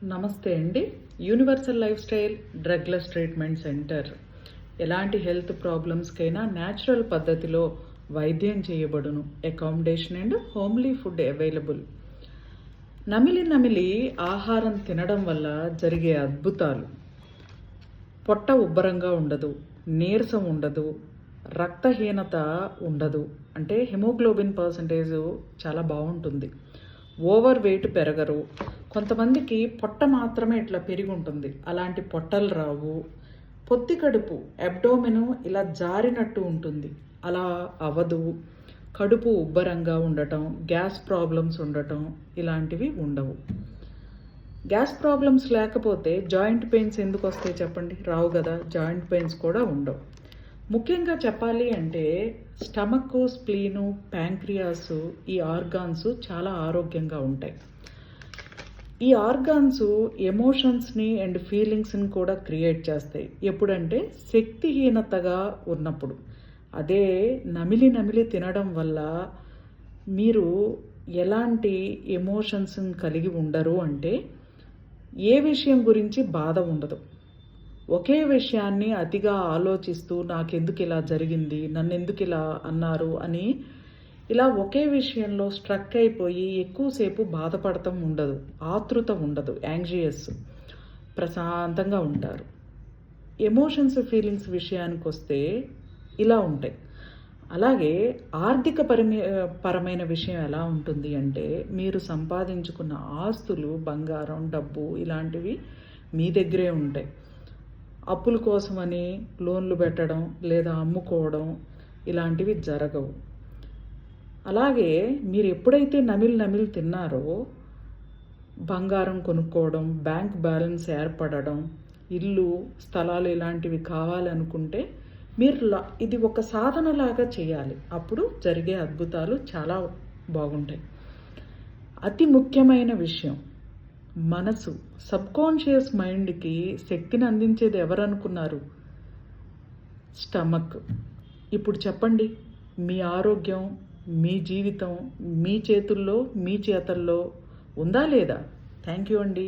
నమస్తే అండి. Universal life style drugless treatment centre ఎలాంటి హెల్త్ ప్రాబ్లమ్స్కైనా న్యాచురల్ పద్ధతిలో వైద్యం చేయబడును. Accommodation and homely food available. నమిలి నమిలి ఆహారం తినడం వల్ల జరిగే అద్భుతాలు. పొట్ట ఉబ్బరంగా ఉండదు, నీరసం ఉండదు, రక్తహీనత ఉండదు. అంటే హిమోగ్లోబిన్ పర్సంటేజ్ చాలా బాగుంటుంది. ఓవర్ వెయిట్ పెరగరు. కొంతమందికి పొట్ట మాత్రమే ఇట్లా పెరిగి ఉంటుంది, అలాంటి పొట్టలు రావు. పొత్తి కడుపు అబ్డోమెను ఇలా జారినట్టు ఉంటుంది, అలా అవ్వదు. కడుపు ఉబ్బరంగా ఉండటం, గ్యాస్ ప్రాబ్లమ్స్ ఉండటం ఇలాంటివి ఉండవు. గ్యాస్ ప్రాబ్లమ్స్ లేకపోతే జాయింట్ పెయిన్స్ ఎందుకు వస్తాయి చెప్పండి? రావు కదా. జాయింట్ పెయిన్స్ కూడా ఉండవు. ముఖ్యంగా చెప్పాలి అంటే స్టమక్, స్ప్లీను, ప్యాంక్రియాస్ ఈ ఆర్గాన్స్ చాలా ఆరోగ్యంగా ఉంటాయి. ఈ ఆర్గాన్స్ ఎమోషన్స్ని అండ్ ఫీలింగ్స్ని కూడా క్రియేట్ చేస్తాయి. ఎప్పుడంటే శక్తిహీనతగా ఉన్నప్పుడు. అదే నమిలి నమిలి తినడం వల్ల మీరు ఎలాంటి ఎమోషన్స్ని కలిగి ఉండరు. అంటే ఏ విషయం గురించి బాధ ఉండదు. ఒకే విషయాన్ని అతిగా ఆలోచిస్తూ నాకెందుకు ఇలా జరిగింది, నన్ను ఎందుకు ఇలా అన్నారు అని ఇలా ఒకే విషయంలో స్ట్రక్ అయిపోయి ఎక్కువసేపు బాధపడటం ఉండదు, ఆతృత ఉండదు, యాంగ్జియస్, ప్రశాంతంగా ఉంటారు. ఎమోషన్స్, ఫీలింగ్స్ విషయానికి వస్తే ఇలా ఉంటాయి. అలాగే ఆర్థిక పరమైన విషయం ఎలా ఉంటుంది అంటే మీరు సంపాదించుకున్న ఆస్తులు, బంగారం, డబ్బు ఇలాంటివి మీ దగ్గరే ఉంటాయి. అప్పుల కోసమని లోన్లు పెట్టడం లేదా అమ్ముకోవడం ఇలాంటివి జరగవు. అలాగే మీరు ఎప్పుడైతే నమిలి తిన్నారో బంగారం కొనుక్కోవడం, బ్యాంక్ బ్యాలెన్స్ ఏర్పడడం, ఇల్లు, స్థలాలు ఇలాంటివి కావాలనుకుంటే మీరు ఇది ఒక సాధనలాగా చేయాలి. అప్పుడు జరిగే అద్భుతాలు చాలా బాగుంటాయి. అతి ముఖ్యమైన విషయం మనసు. సబ్కాన్షియస్ మైండ్కి శక్తిని అందించేది ఎవరనుకున్నారు? స్టమక్. ఇప్పుడు చెప్పండి, మీ ఆరోగ్యం, మీ జీవితం మీ చేతుల్లో, మీ చేతల్లో ఉందా లేదా? థ్యాంక్ యూ అండి.